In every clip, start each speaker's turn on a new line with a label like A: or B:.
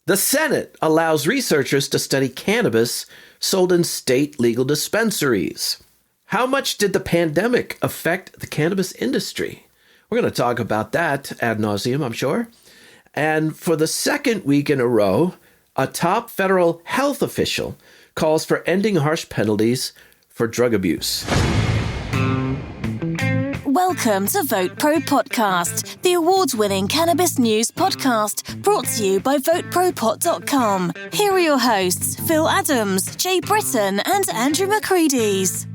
A: The Senate allows researchers to study cannabis sold in state legal dispensaries. How much did the pandemic affect the cannabis industry? We're going to talk about that ad nauseum, I'm sure. And for the second week in a row, a top federal health official calls for ending harsh penalties for drug abuse.
B: Welcome to VoteProPot-Cast, the award-winning cannabis news podcast brought to you by VoteProPot.com. Here are your hosts, Phil Adams, Jay Britton, and Andrew McCreadys.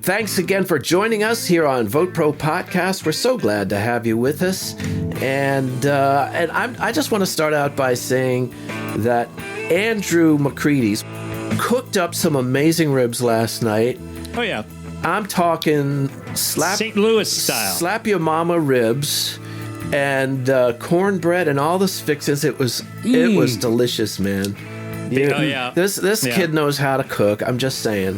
A: Thanks again for joining us here on VoteProPot-Cast. We're so glad to have you with us. And I just want to start out by saying that Andrew McCreadys cooked up some amazing ribs last night.
C: Oh, yeah.
A: I'm talking
C: St. Louis style.
A: Slap your mama ribs and cornbread and all the fixings. It was delicious, man.
C: Yeah.
A: This kid knows how to cook. I'm just saying.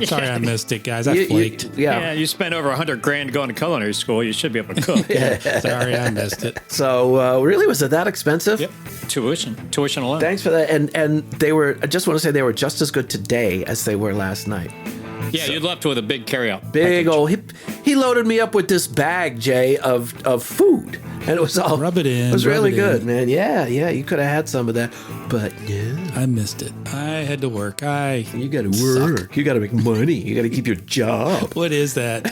D: Sorry I missed it, guys. I flaked.
C: Yeah, you spent over $100,000 going to culinary school. You should be able to cook.
D: Sorry I missed it.
A: So really, was it that expensive?
C: Yep. Tuition alone.
A: Thanks for that. And they were. I just want to say they were just as good today as they were last night.
C: Yeah, you'd left with a big carryout.
A: Big old. He loaded me up with this bag, Jay, of food, and it was all.
D: Rub it in.
A: It was really good, man. Yeah. You could have had some of that, but no.
D: I missed it. I had to work.
A: You got to work. You got to make money. You got to keep your job.
D: What is that?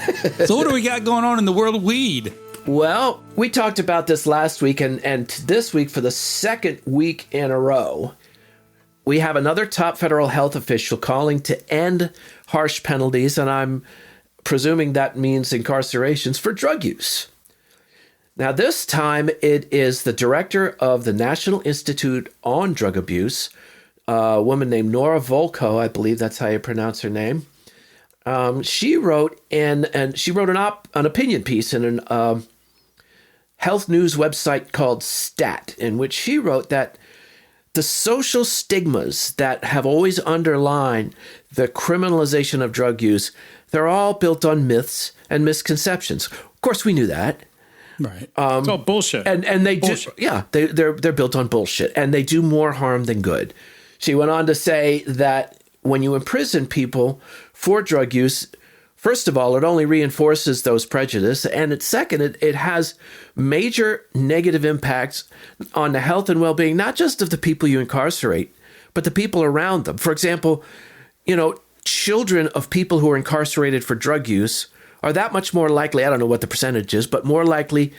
D: So what do we got going on in the world of weed?
A: Well, we talked about this last week, and this week, for the second week in a row, we have another top federal health official calling to end harsh penalties, and I'm presuming that means incarcerations for drug use. Now, this time it is the director of the National Institute on Drug Abuse, a woman named Nora Volkow, I believe that's how you pronounce her name. She wrote an opinion piece in an health news website called Stat, in which she wrote that the social stigmas that have always underlined the criminalization of drug use, they're all built on myths and misconceptions. Of course, we knew that.
D: Right.
C: It's all bullshit.
A: And they
C: bullshit.
A: they're built on bullshit, and they do more harm than good. She went on to say that when you imprison people for drug use, first of all, it only reinforces those prejudices, and it has major negative impacts on the health and well-being, not just of the people you incarcerate, but the people around them. For example, children of people who are incarcerated for drug use are that much more likely, I don't know what the percentage is, but more likely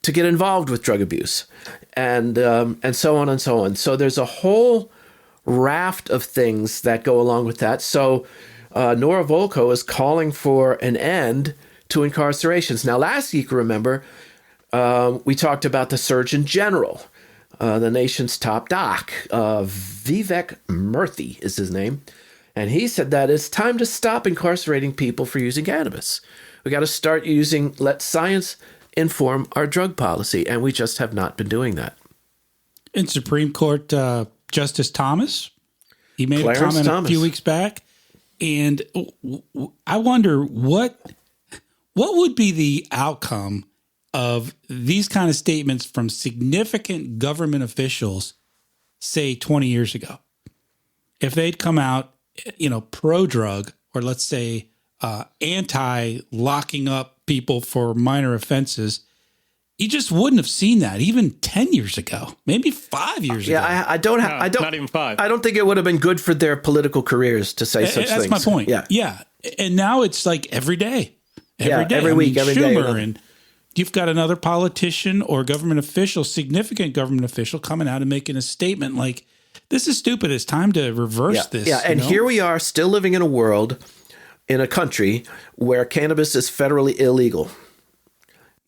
A: to get involved with drug abuse, and so on and so on. So there's a whole raft of things that go along with that. So Nora Volkow is calling for an end to incarcerations. Now, last week, remember, we talked about the Surgeon General, the nation's top doc. Vivek Murthy is his name. And he said that it's time to stop incarcerating people for using cannabis. We got to start let science inform our drug policy. And we just have not been doing that.
D: In Supreme Court, Justice Thomas, he made a comment a few weeks back. And I wonder what would be the outcome of these kind of statements from significant government officials, say 20 years ago, if they'd come out, pro-drug, or let's say anti-locking up people for minor offenses. You just wouldn't have seen that even 10 years ago, maybe 5 years ago.
A: Yeah, I don't.
C: Not even 5.
A: I don't think it would have been good for their political careers to say such things.
D: That's my point.
A: Yeah.
D: And now it's like every day,
A: every week, every
D: Schumer,
A: day.
D: And you've got another politician or government official, significant government official, coming out and making a statement like, "This is stupid. It's time to reverse this."
A: Yeah, and here we are, still living in a world, in a country where cannabis is federally illegal.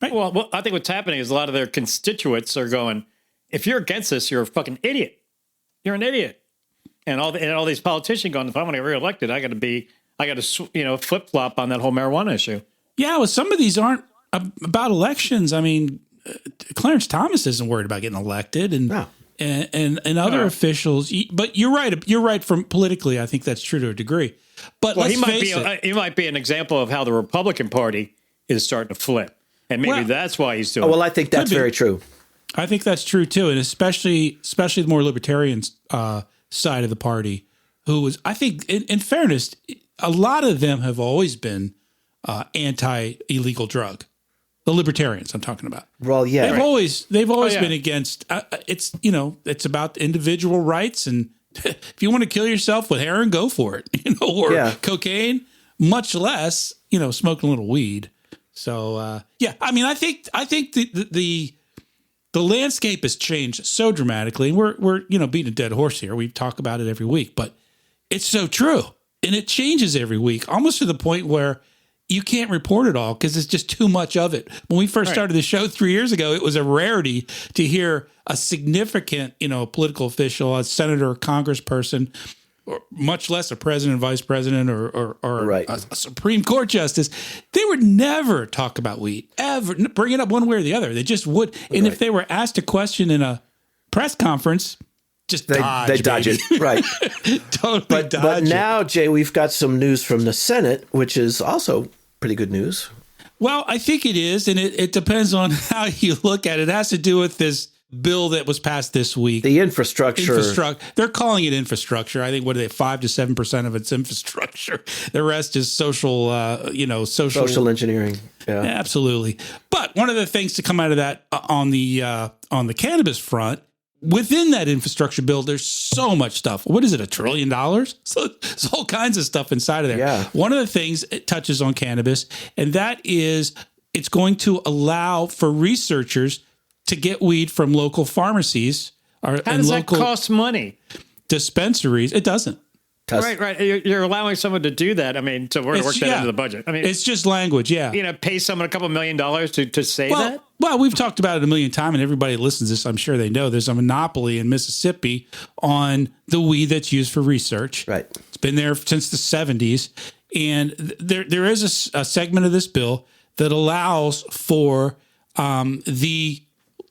C: Right. Well, I think what's happening is a lot of their constituents are going, if you're against this, you're a fucking idiot. You're an idiot. And all these politicians going, if I want to get reelected, I got to flip flop on that whole marijuana issue.
D: Yeah, well, some of these aren't about elections. I mean, Clarence Thomas isn't worried about getting elected, and other officials. But you're right. You're right. From politically, I think that's true to a degree. But
C: he might be an example of how the Republican Party is starting to flip. And maybe that's why he's doing it.
A: Well, I think that's very true.
D: I think that's true too, and especially the more libertarian side of the party, who was, I think, in fairness, a lot of them have always been anti-illegal drug. The libertarians I'm talking about.
A: Well, yeah,
D: they've always been against. It's about individual rights, and if you want to kill yourself with heroin, go for it. Or cocaine, much less smoking a little weed. So I think the landscape has changed so dramatically, and we're beating a dead horse here. We talk about it every week, but it's so true, and it changes every week, almost to the point where you can't report it all because it's just too much of it. When we first started the show 3 years ago, it was a rarity to hear a significant, political official, a senator, or congressperson, or much less a president, vice president, or a Supreme Court justice. They would never talk about weed, ever bring it up one way or the other. They just would. And if they were asked a question in a press conference, just
A: they dodge it. Right.
D: Totally dodge
A: but now, Jay, we've got some news from the Senate, which is also pretty good news.
D: Well, I think it is, and it depends on how you look at it. It has to do with this bill that was passed this week.
A: The infrastructure.
D: They're calling it infrastructure. I think, 5 to 7% of it's infrastructure. The rest is social
A: engineering. Yeah,
D: absolutely. But one of the things to come out of that on the cannabis front, within that infrastructure bill, there's so much stuff. What is it, $1 trillion? So there's all kinds of stuff inside of there.
A: Yeah.
D: One of the things it touches on cannabis, and that is it's going to allow for researchers to get weed from local pharmacies
C: How does that cost money?
D: Dispensaries. It doesn't.
C: Right. You're allowing someone to do that. I mean, to work that into the budget. I mean,
D: it's just language. Yeah.
C: Pay someone $2 million to say that.
D: Well, we've talked about it a million times, and everybody that listens to this, I'm sure they know there's a monopoly in Mississippi on the weed that's used for research.
A: Right.
D: It's been there since the 70s. And there is a segment of this bill that allows for the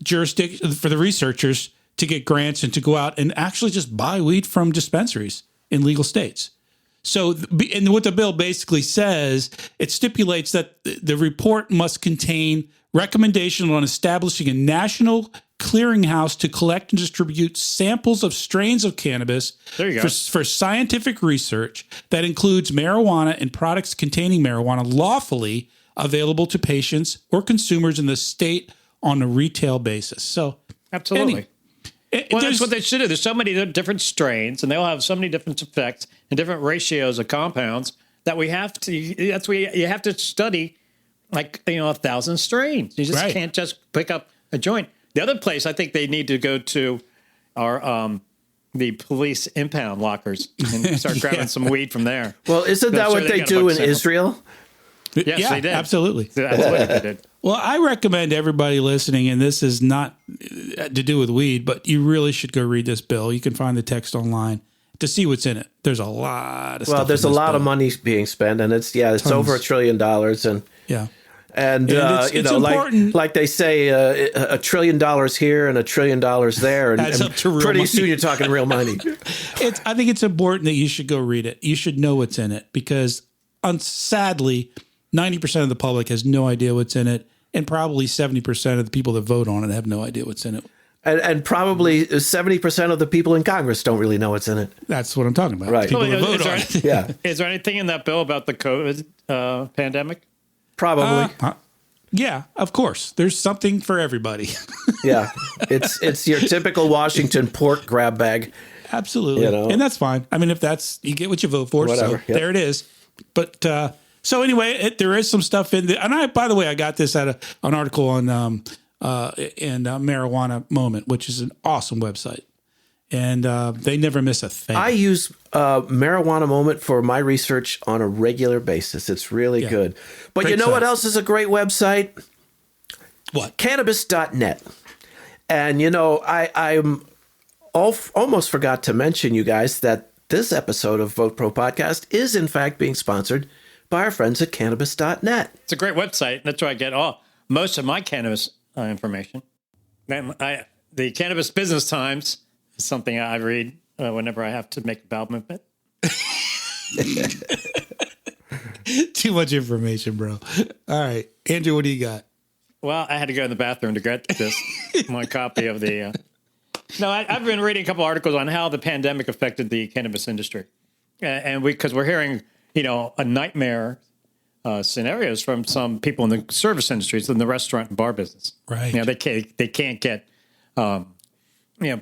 D: jurisdiction, for the researchers to get grants and to go out and actually just buy weed from dispensaries in legal states. So, and what the bill basically says, it stipulates that the report must contain recommendation on establishing a national clearinghouse to collect and distribute samples of strains of cannabis for scientific research that includes marijuana and products containing marijuana lawfully available to patients or consumers in the state on a retail basis. So,
C: absolutely. That's what they should do. There's so many different strains, and they all have so many different effects and different ratios of compounds that we have to. That's why you have to study, 1,000 strains. You just can't just pick up a joint. The other place I think they need to go to are the police impound lockers and start grabbing some weed from there.
A: Well, isn't that what they do in Israel?
C: Yes, they did.
D: Absolutely.
C: That's what they did.
D: Well, I recommend everybody listening, and this is not to do with weed, but you really should go read this bill. You can find the text online to see what's in it. There's a lot of stuff.
A: Well, there's a lot of money being spent, and it's over $1 trillion, and it's important. Like they say, $1 trillion here and $1 trillion there, and pretty soon you're talking real money.
D: I think it's important that you should go read it. You should know what's in it because, sadly, 90% of the public has no idea what's in it, and probably 70% of the people that vote on it have no idea what's in it.
A: And probably 70% of the people in Congress don't really know what's in it.
D: That's what I'm talking about.
A: Right.
D: People that vote on it.
A: Yeah.
C: Is there anything in that bill about the COVID pandemic?
A: Probably.
D: Yeah, of course. There's something for everybody.
A: Yeah. It's your typical Washington pork grab bag.
D: Absolutely. And that's fine. I mean, if you get what you vote for. Whatever. So there it is. But so anyway, there is some stuff in there. And by the way, I got this out of an article on Marijuana Moment, which is an awesome website. And they never miss a thing.
A: I use Marijuana Moment for my research on a regular basis. It's really good. But great what else is a great website?
D: What?
A: Cannabis.net. And, I almost forgot to mention, you guys, that this episode of Vote Pro Podcast is, in fact, being sponsored by our friends at cannabis.net.
C: It's a great website. That's where I get most of my cannabis information. The Cannabis Business Times is something I read whenever I have to make a bowel movement.
D: Too much information, bro. All right. Andrew, what do you got?
C: Well, I had to go in the bathroom to get this, my copy of the. No, I've been reading a couple articles on how the pandemic affected the cannabis industry, and because we're hearing, a nightmare scenarios from some people in the service industries, in the restaurant and bar business.
D: Right.
C: They can't get,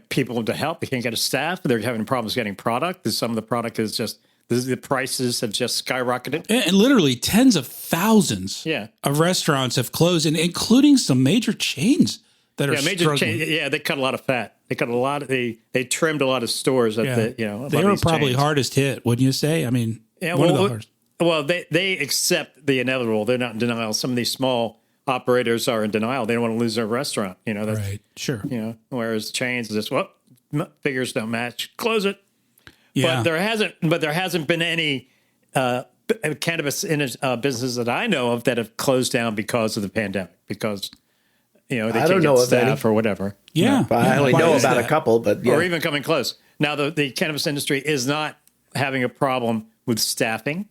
C: people to help. They can't get a staff. They're having problems getting product. Some of the product is just. The prices have just skyrocketed.
D: And literally tens of thousands of restaurants have closed, and including some major chains that are struggling.
C: They cut a lot of fat. They cut a lot of they trimmed a lot of stores at
D: they were probably
C: chains.
D: hardest hit, wouldn't you say? I mean, one of the hardest.
C: Well, they accept the inevitable. They're not in denial. Some of these small operators are in denial. They don't want to lose their restaurant. That's,
D: right. Sure.
C: Whereas chains is just figures don't match. Close it.
D: Yeah.
C: But there hasn't been any cannabis businesses that I know of that have closed down because of the pandemic. Because they can't get staff or whatever.
D: Yeah,
A: I only know about a couple, but
C: or even coming close. Now the cannabis industry is not having a problem with staffing.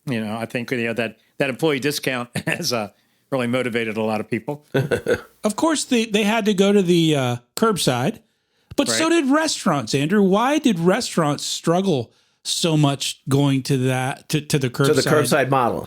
C: I think that employee discount has really motivated a lot of people.
D: Of course, they had to go to the curbside. But so did restaurants, Andrew. Why did restaurants struggle so much going to that to the curbside?
A: To the curbside model.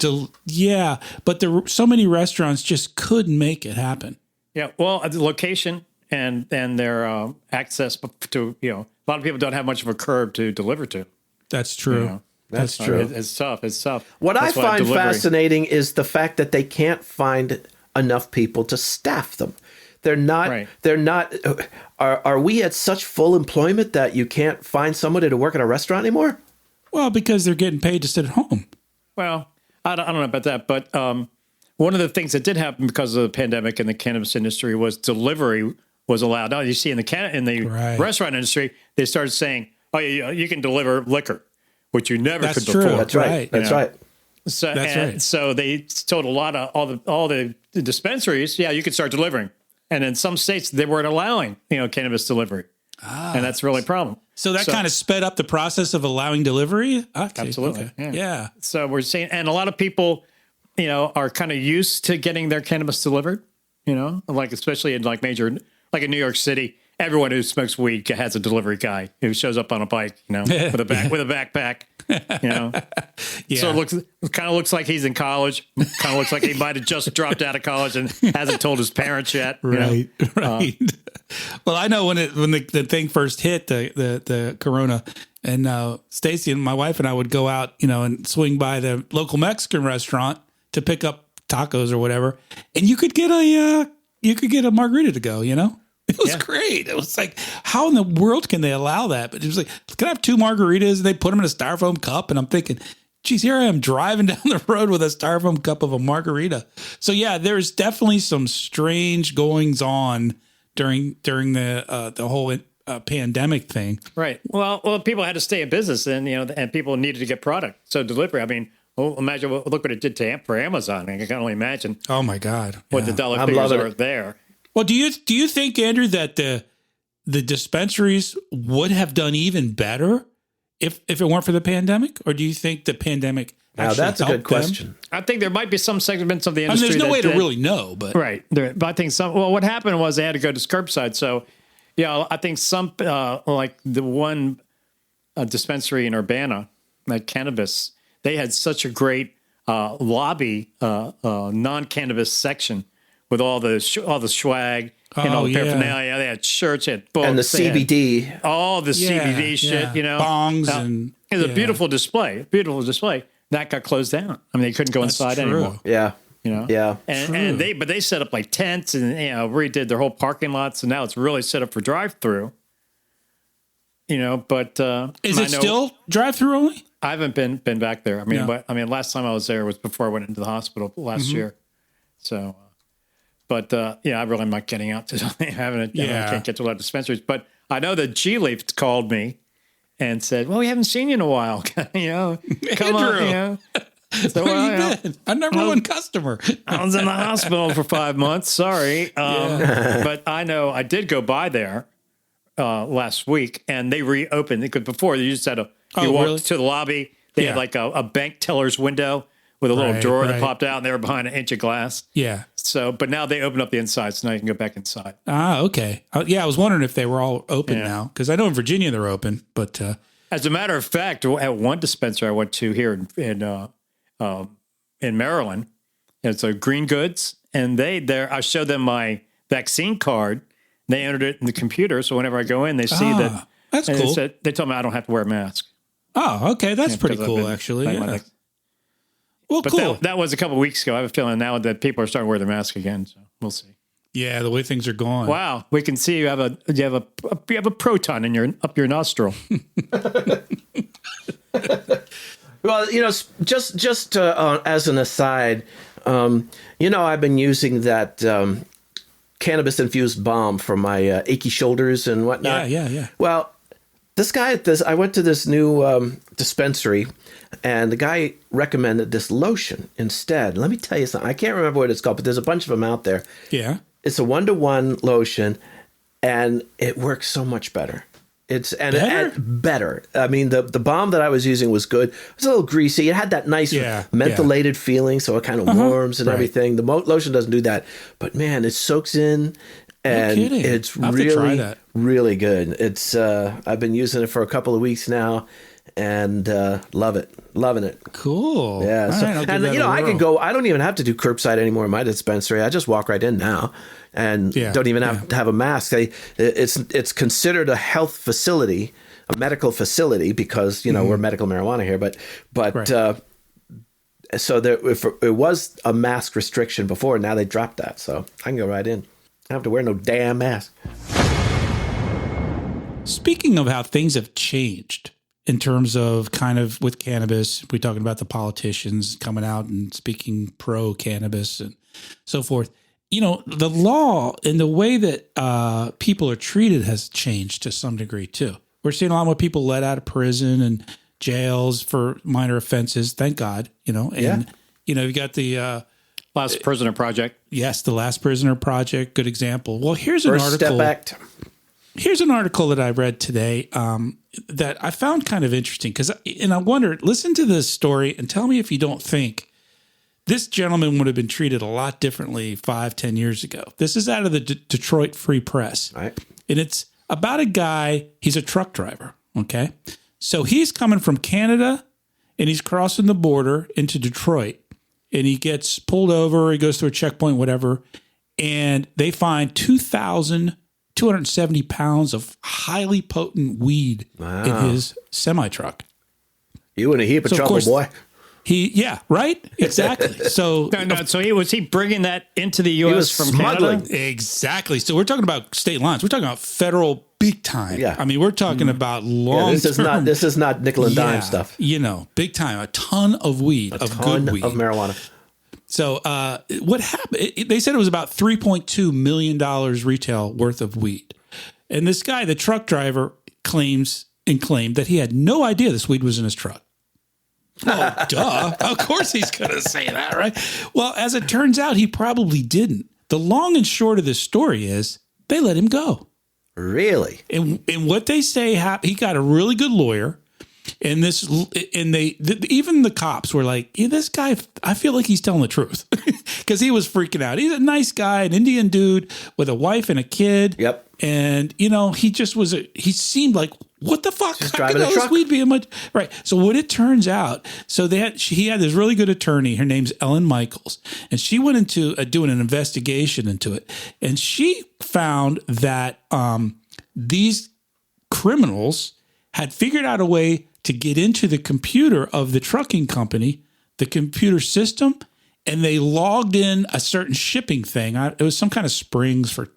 D: But so many restaurants just couldn't make it happen.
C: Yeah, well, the location and their access to a lot of people don't have much of a curb to deliver to.
D: That's true.
A: That's true.
C: It's tough. It's tough.
A: What I find fascinating is the fact that they can't find enough people to staff them. They're not. Right. They're not. Are we at such full employment that you can't find somebody to work at a restaurant anymore?
D: Well, because they're getting paid to sit at home.
C: Well, I don't know about that, but one of the things that did happen because of the pandemic in the cannabis industry was delivery was allowed. Now you see in the restaurant industry, they started saying, "Oh, you can deliver liquor," which you never could before.
A: That's right. That's right.
C: So they told a lot of all the dispensaries, you could start delivering. And in some states, they weren't allowing, cannabis delivery. And that's really a problem.
D: So that kind of sped up the process of allowing delivery? Okay.
C: Absolutely.
D: Okay. Yeah.
C: So we're seeing, and a lot of people, are kind of used to getting their cannabis delivered, like especially in like major, like in New York City, everyone who smokes weed has a delivery guy who shows up on a bike, with a backpack. So it kind of looks like he's in college. Kind of looks like he might have just dropped out of college and hasn't told his parents yet.
D: Right. Well, I know when the thing first hit, the corona, and Stacy and my wife and I would go out, and swing by the local Mexican restaurant to pick up tacos or whatever, and you could get a margarita to go. It was great. It was like, how in the world can they allow that? But it was like, can I have 2 margaritas? And they put them in a styrofoam cup. And I'm thinking, geez, here I am driving down the road with a styrofoam cup of a margarita. So yeah, there's definitely some strange goings on during the whole pandemic thing.
C: Right. Well, people had to stay in business, and and people needed to get product. So delivery. I mean, imagine look what it did for Amazon. I can only imagine.
D: Oh my God,
C: what the dollar figures are there.
D: Well, do you think, Andrew, that the dispensaries would have done even better if it weren't for the pandemic, or do you think the pandemic?
A: Now that's a good question.
C: Them? I think there might be some segments of the industry.
D: There's no way to really know, but
C: right. But I think some. Well, what happened was they had to go to curbside. So, I think some like the one dispensary in Urbana, like cannabis, they had such a great lobby non-cannabis section. With all the swag and all the paraphernalia, they had shirts, they had books,
A: and the CBD,
C: all the CBD shit,
D: bongs, and
C: it was a beautiful display. That got closed down. I mean, they couldn't go inside anymore.
A: Yeah,
C: and they set up like tents and redid their whole parking lots, and now it's really set up for drive-through. But
D: is it still drive-through only?
C: I haven't been back there. I mean, last time I was there was before I went into the hospital last year. So. But I really am not getting out to having it. I can't get to a lot of dispensaries. But I know that G-Leaf called me and said, "Well, we haven't seen you in a while. Come on."
D: So, where you been? Our number one customer.
C: I was in the hospital for 5 months. Sorry, but I know I did go by there last week, and they reopened because before you just had you walked to the lobby. They had like a bank teller's window with a little drawer that popped out, and they were behind an inch of glass.
D: Yeah.
C: So, but now they open up the inside, so now you can go back inside.
D: Ah, okay. Yeah, I was wondering if they were all open now, because I know in Virginia they're open, but
C: as a matter of fact, at one dispensary I went to here in Maryland, it's a Green Goods, and I showed them my vaccine card. They entered it in the computer, so whenever I go in, they see that.
D: That's cool.
C: They told me I don't have to wear a mask.
D: Oh, okay. That's pretty cool, actually. Yeah. Well,
C: but
D: cool.
C: That was a couple of weeks ago. I have a feeling now that people are starting to wear their mask again, so we'll see.
D: Yeah, the way things are going.
C: Wow, we can see you have a proton in up your nostril.
A: Well, just as an aside, I've been using that cannabis-infused balm for my achy shoulders and whatnot.
D: Yeah.
A: Well, I went to this new dispensary, and the guy recommended this lotion instead. Let me tell you something. I can't remember what it's called, but there's a bunch of them out there.
D: Yeah.
A: It's a 1-to-1 lotion, and it works so much better. It's better. I mean, the balm that I was using was good. It was a little greasy. It had that nice mentholated feeling, so it kind of warms and everything. The lotion doesn't do that, but man, it soaks in, and it's really, really good. It's I've been using it for a couple of weeks now, and loving it.
D: Cool.
A: Yeah. I can go. I don't even have to do curbside anymore in my dispensary. I just walk right in now, and don't even have to have a mask. It's considered a health facility, a medical facility, because we're medical marijuana here. But so if it was a mask restriction before, now they dropped that, so I can go right in. I don't have to wear no damn mask.
D: Speaking of how things have changed in terms of kind of with cannabis, we're talking about the politicians coming out and speaking pro-cannabis and so forth. The law and the way that people are treated has changed to some degree too. We're seeing a lot more people let out of prison and jails for minor offenses. Thank God, and you got the
C: Last Prisoner Project.
D: Yes, the Last Prisoner Project. Good example. Well, here's an article.
A: First Step Act.
D: Here's an article that I read today that I found kind of interesting and I wondered, listen to this story and tell me if you don't think this gentleman would have been treated a lot differently 5-10 years ago. This is out of the Detroit Free Press.
A: Right.
D: And it's about a guy, he's a truck driver, okay? So he's coming from Canada and he's crossing the border into Detroit and he gets pulled over, he goes through a checkpoint, whatever, and they find 2,270 pounds of highly potent weed in his semi-truck.
A: You in a heap of trouble, boy.
D: Right? Exactly. So
C: was he bringing that into the U.S. from
A: smuggling.
C: Canada?
D: Exactly. So we're talking about state lines. We're talking about federal big time.
A: Yeah.
D: I mean, we're talking about long term.
A: This is not nickel and dime stuff.
D: Big time. A ton of weed, good weed.
A: Of marijuana.
D: So what happened? They said it was about $3.2 million retail worth of weed. And this guy, the truck driver, claimed that he had no idea this weed was in his truck. Oh, duh. Of course he's going to say that, right? Well, as it turns out, he probably didn't. The long and short of this story is they let him go.
A: Really?
D: And what they say, he got a really good lawyer. And even the cops were like, this guy, I feel like he's telling the truth because he was freaking out. He's a nice guy, an Indian dude with a wife and a kid.
A: Yep.
D: And, he just he seemed like, what the fuck?
A: Just driving a truck.
D: Weed be much? Right. So what it turns out, he had this really good attorney. Her name's Ellen Michaels. And she went into doing an investigation into it. And she found that these criminals had figured out a way to get into the computer of the trucking company, the computer system, and they logged in a certain shipping thing. It was some kind of springs for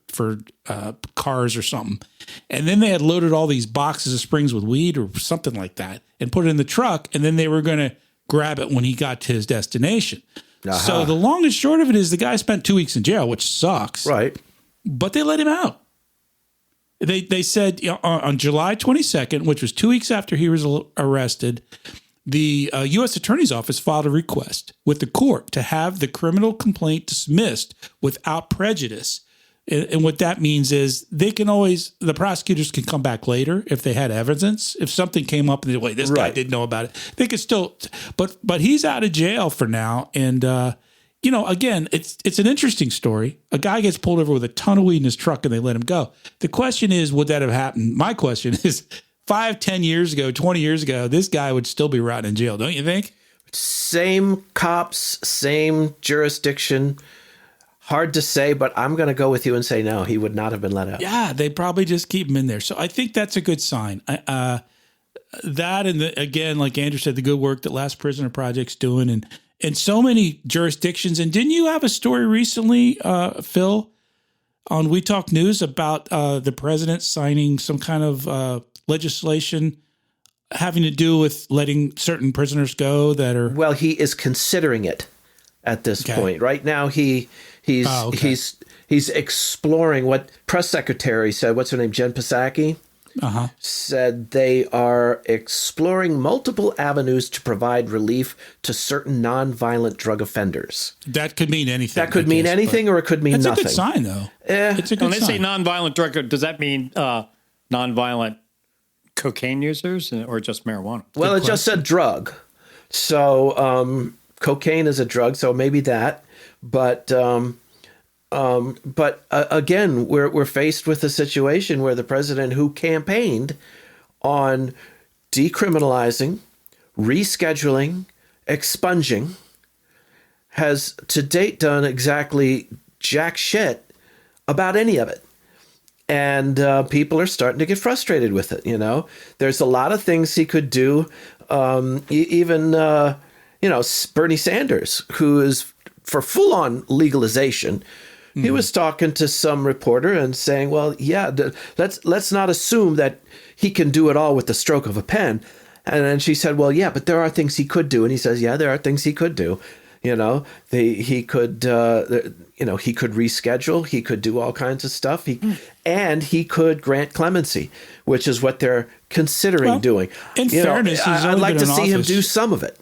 D: cars or something. And then they had loaded all these boxes of springs with weed or something like that and put it in the truck. And then they were going to grab it when he got to his destination. Uh-huh. So the long and short of it is the guy spent 2 weeks in jail, which sucks.
A: Right.
D: But they let him out. They said on July 22nd, which was 2 weeks after he was arrested, the U.S. Attorney's Office filed a request with the court to have the criminal complaint dismissed without prejudice. And what that means is the prosecutors can come back later if they had evidence. If something came up and guy didn't know about it, they could still, but he's out of jail for now. And, again, it's an interesting story. A guy gets pulled over with a ton of weed in his truck and they let him go. The question is, would that have happened? My question is 5, 10 years ago, 20 years ago, this guy would still be rotting in jail. Don't you think?
A: Same cops, same jurisdiction. Hard to say, but I'm going to go with you and say no, he would not have been let out.
D: Yeah, they probably just keep him in there. So I think that's a good sign. That and again, like Andrew said, the good work that Last Prisoner Project's doing and so many jurisdictions. And didn't you have a story recently, Phil, on We Talk News about the president signing some kind of legislation having to do with letting certain prisoners go that are...
A: Well, he is considering it at this point. Right now, he's exploring what press secretary said. What's her name? Jen Psaki? Said they are exploring multiple avenues to provide relief to certain nonviolent drug offenders.
D: That could mean anything.
A: That could mean anything, or it could mean nothing.
D: It's a good sign, though. It's a good sign.
C: When they say nonviolent drug, does that mean nonviolent cocaine users or just marijuana?
A: Well, it just said drug. So cocaine is a drug, so maybe that. But again, we're faced with a situation where the president, who campaigned on decriminalizing, rescheduling, expunging, has to date done exactly jack shit about any of it. And people are starting to get frustrated with it. There's a lot of things he could do. Even Bernie Sanders, who is for full-on legalization. He was talking to some reporter and saying, well, yeah, let's not assume that he can do it all with the stroke of a pen. And then she said, well, yeah, but there are things he could do. And he says, yeah, there are things he could do. He could reschedule. He could do all kinds of stuff. And he could grant clemency, which is what they're considering doing.
D: In fairness,
A: I'd like to see him do some of it.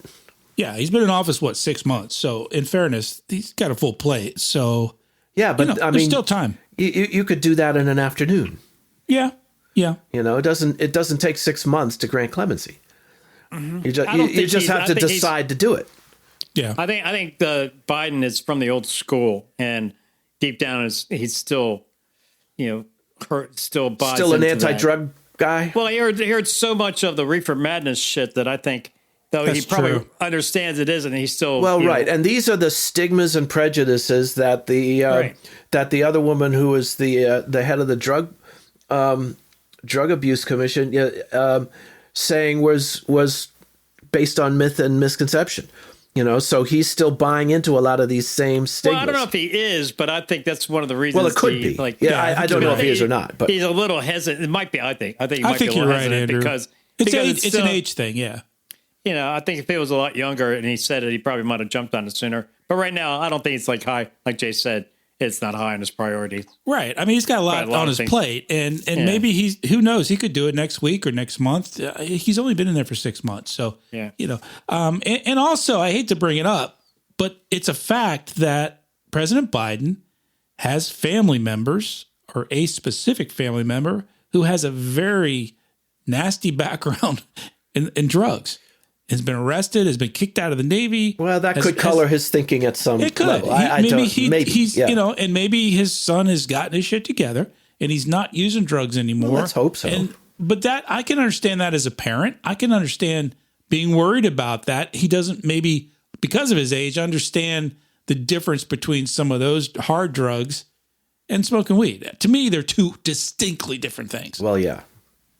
D: Yeah, he's been in office, 6 months? So in fairness, he's got a full plate. So...
A: Yeah, but
D: there's still time.
A: You could do that in an afternoon.
D: Yeah.
A: It doesn't take 6 months to grant clemency. Mm-hmm. You just have to decide to do it.
C: Yeah, I think the Biden is from the old school, and deep down he's still, still
A: an anti-drug guy.
C: Well, I heard so much of the reefer madness shit that I think. Though he probably understands it isn't, he's still
A: right. And these are the stigmas and prejudices that the other woman who was the head of the drug abuse commission saying was based on myth and misconception. So he's still buying into a lot of these same stigmas.
C: Well, I don't know if he is, but I think that's one of the reasons.
A: Well, it could be. I don't know if he is or not, but
C: he's a little hesitant. It might be. I think he might be a little hesitant,
D: Andrew.
C: because
D: it's an age thing. Yeah.
C: I think if he was a lot younger and he said it, he probably might have jumped on it sooner. But right now, I don't think it's high. Like Jay said, it's not high on his priority.
D: Right. I mean, he's got a lot on his plate, and maybe who knows? He could do it next week or next month. He's only been in there for 6 months, so and also, I hate to bring it up, but it's a fact that President Biden has family members, or a specific family member, who has a very nasty background in drugs. Has been arrested, has been kicked out of the Navy.
A: Well, that could color his thinking at some level.
D: And maybe his son has gotten his shit together and he's not using drugs anymore.
A: Well, let's hope so.
D: But that, I can understand that as a parent. I can understand being worried about that. He doesn't, maybe because of his age, understand the difference between some of those hard drugs and smoking weed. To me, they're two distinctly different things.
A: Well, yeah.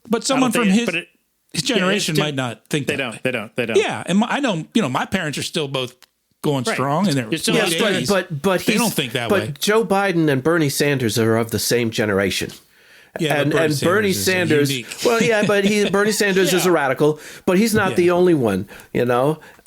D: But someone from his generation might not think
C: they
D: that.
C: They don't.
D: Yeah, and I know, my parents are still both going strong, and they're still
A: but they don't think that way. But Joe Biden and Bernie Sanders are of the same generation.
D: Yeah,
A: and Bernie Sanders, Bernie Sanders is a radical, but he's not the only one, And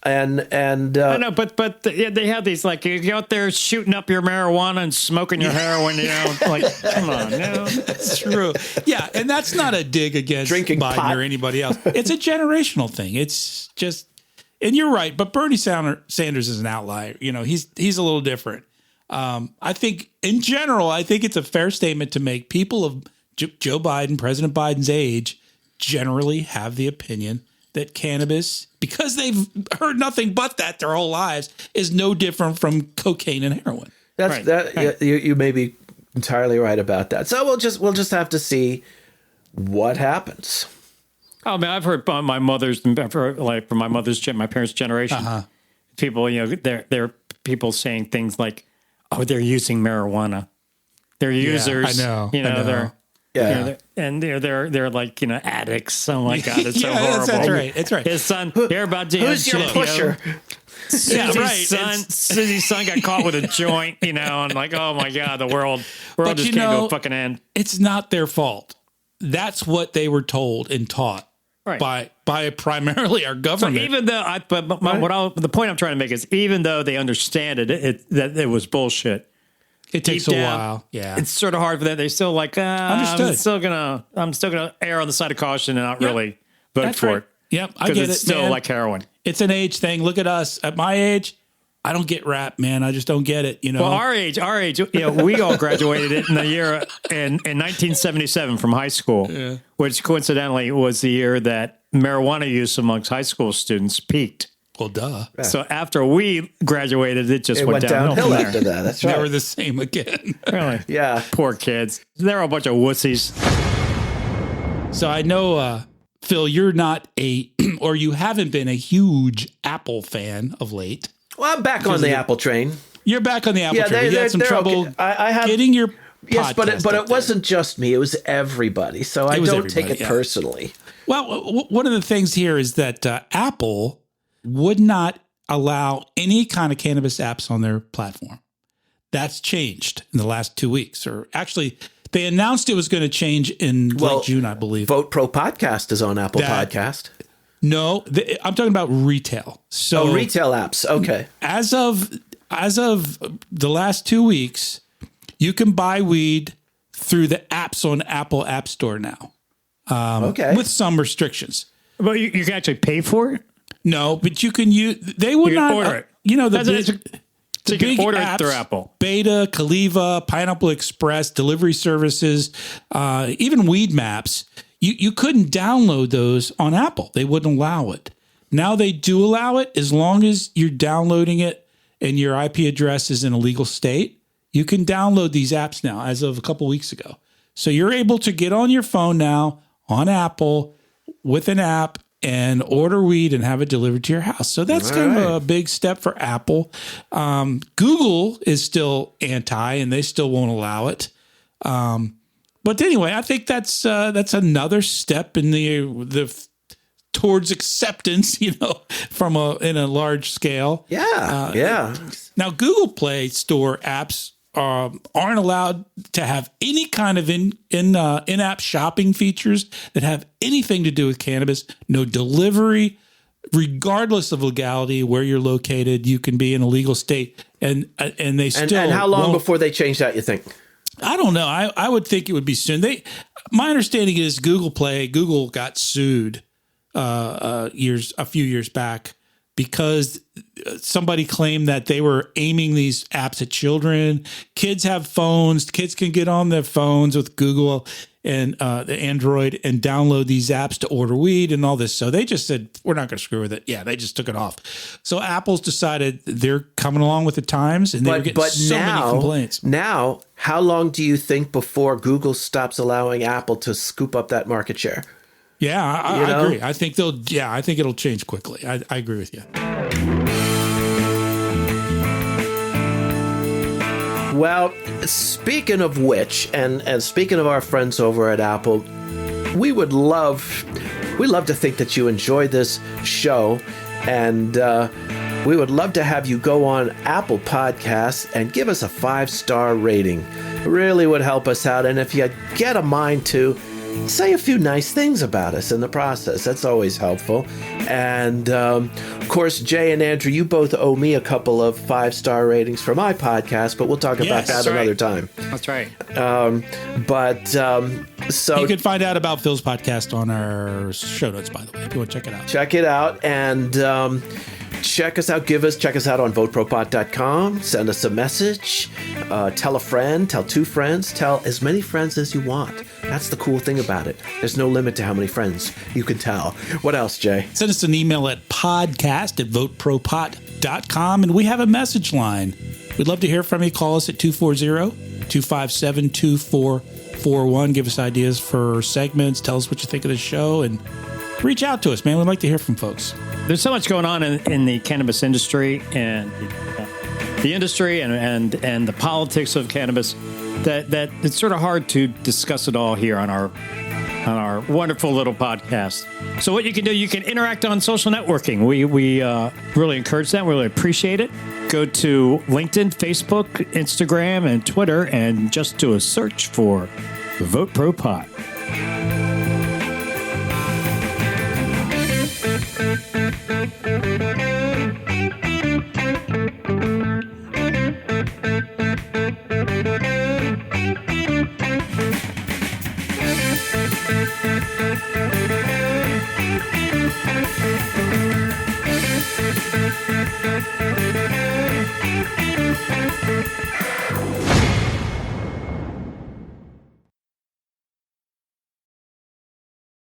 C: I know, but they have these you're out there shooting up your marijuana and smoking your heroin, come on,
D: That's true. Yeah, and that's not a dig against
A: drinking
D: Biden
A: pot
D: or anybody else. It's a generational thing. It's just, and you're right. But Bernie Sanders is an outlier. He's a little different. I think in general, it's a fair statement to make. People of Joe Biden, President Biden's age, generally have the opinion that cannabis, because they've heard nothing but that their whole lives, is no different from cocaine and heroin.
A: That's right. You may be entirely right about that. So we'll just have to see what happens.
C: Oh man, I've heard from my parents' generation, people, they're people saying things like, "Oh, they're using marijuana. They're users."
D: I know.
C: They're like addicts. Oh my god, it's so horrible.
D: That's right. It's right.
C: His son, they're about to.
A: Who's your pusher?
C: Susie's son got caught with a joint, and like, oh my god, the world just came to a fucking end.
D: It's not their fault. That's what they were told and taught. Right. By primarily our government.
C: So even though, the point I'm trying to make is, even though they understand that it was bullshit,
D: it takes a while. Yeah,
C: it's sort of hard for them. They're still like,
D: understood.
C: I'm still gonna err on the side of caution and not really vote for it.
D: Yep, I get it.
C: It's still like heroin.
D: It's an age thing. Look at us. At my age, I don't get rap, man. I just don't get it.
C: Well, our age, we all graduated in the year in 1977 from high school, which coincidentally was the year that marijuana use amongst high school students peaked.
D: Well, duh.
C: So after we graduated, it went
A: downhill after that. That's right.
D: Never the same again.
C: Really?
A: Yeah.
C: Poor kids. They're a bunch of wussies.
D: So I know, Phil, you're not or you haven't been a huge Apple fan of late.
A: Well, I'm back on the Apple train.
D: You're back on the Apple train. You had some trouble getting your podcast.
A: But it wasn't just me. It was everybody. So I don't take it personally.
D: Well, one of the things here is that Apple would not allow any kind of cannabis apps on their platform. That's changed in the last 2 weeks. Or actually, they announced it was going to change in June, I believe.
A: VoteProPot-Cast is on Apple Podcast.
D: No, I'm talking about retail. So
A: retail apps. Okay.
D: As of the last 2 weeks, you can buy weed through the apps on Apple App Store now. With some restrictions.
C: But you can actually pay for it?
D: No, but you can use. They will not
C: order it.
D: The
C: you
D: big
C: can order
D: apps,
C: it through Apple.
D: Beta, Caliva, Pineapple Express, delivery services, even Weed Maps. You couldn't download those on Apple. They wouldn't allow it. Now they do allow it as long as you're downloading it and your IP address is in a legal state. You can download these apps now as of a couple weeks ago. So you're able to get on your phone now on Apple with an app and order weed and have it delivered to your house. So that's kind of a big step for Apple. Google is still anti and they still won't allow it. But anyway, I think that's another step in the towards acceptance, from in a large scale.
A: Yeah.
D: Now, Google Play Store apps aren't allowed to have any kind of in-app shopping features that have anything to do with cannabis. No delivery, regardless of legality, where you're located. You can be in a legal state, and they still.
A: And how long before they change that, you think?
D: I don't know. I would think it would be soon. My understanding is Google got sued a few years back because somebody claimed that they were aiming these apps at children. Kids have phones. Kids can get on their phones with Google and the Android and download these apps to order weed and all this. So they just said, we're not going to screw with it. Yeah, they just took it off. So Apple's decided they're coming along with the times, and they were getting many complaints.
A: Now, how long do you think before Google stops allowing Apple to scoop up that market share?
D: Yeah, I agree. I think it'll change quickly. I agree with you.
A: Well, speaking of which, and speaking of our friends over at Apple, we love to think that you enjoy this show, and we would love to have you go on Apple Podcasts and give us a 5-star rating. It really would help us out, and if you get a mind to, say a few nice things about us in the process. That's always helpful. And, of course, Jay and Andrew, you both owe me a couple of 5-star ratings for my podcast, but we'll talk about that another time.
C: That's right.
A: So
D: you can find out about Phil's podcast on our show notes, by the way, if you want to check it out.
A: Check it out. And check us out. Check us out on VoteProPot.com. Send us a message. Tell a friend. Tell 2 friends. Tell as many friends as you want. That's the cool thing about it. There's no limit to how many friends you can tell. What else, Jay?
D: Send us an email at podcast@VoteProPot.com, and we have a message line. We'd love to hear from you. Call us at 240-257-2441. Give us ideas for segments. Tell us what you think of the show, and reach out to us, man. We'd like to hear from folks.
C: There's so much going on in the cannabis industry and the industry and the politics of cannabis that it's sort of hard to discuss it all here on our wonderful little podcast. So what you can do, you can interact on social networking. We really encourage that. We really appreciate it. Go to LinkedIn, Facebook, Instagram, and Twitter, and just do a search for Vote Pro Pot.